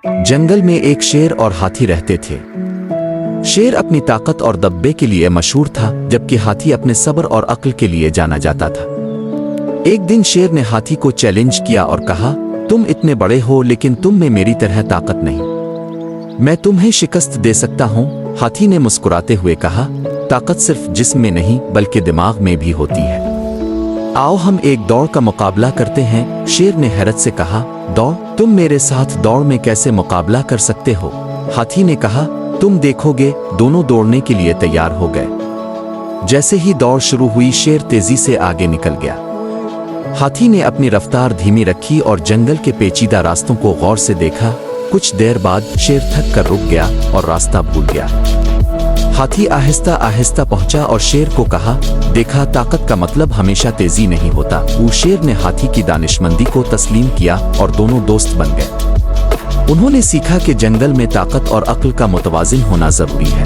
जंगल में एक शेर और हाथी रहते थे। शेर अपनी ताकत और दब्बे के लिए मशहूर था, जबकि हाथी अपने सब्र और अक्ल के लिए जाना जाता था। एक दिन शेर ने हाथी को चैलेंज किया और कहा, तुम इतने बड़े हो लेकिन तुम में मेरी तरह ताकत नहीं, मैं तुम्हें शिकस्त दे सकता हूँ। हाथी ने मुस्कुराते हुए कहा, ताकत सिर्फ जिस्म में नहीं बल्कि दिमाग में भी होती है। आओ हम एक दौड़ का मुकाबला करते हैं। शेर ने हैरत से कहा, दौड़? तुम मेरे साथ दौड़ में कैसे मुकाबला कर सकते हो? हाथी ने कहा, तुम देखोगे। दोनों दौड़ने के लिए तैयार हो गए। जैसे ही दौड़ शुरू हुई, शेर तेजी से आगे निकल गया। हाथी ने अपनी रफ्तार धीमी रखी और जंगल के पेचीदा रास्तों को गौर से देखा। कुछ देर बाद शेर थक कर रुक गया और रास्ता भूल गया। हाथी आहिस्ता आहिस्ता पहुंचा और शेर को कहा, देखा, ताकत का मतलब हमेशा तेजी नहीं होता। वो शेर ने हाथी की दानिशमंदी को तस्लीम किया और दोनों दोस्त बन गए। उन्होंने सीखा कि जंगल में ताकत और अक्ल का मुतवाजिन होना जरूरी है।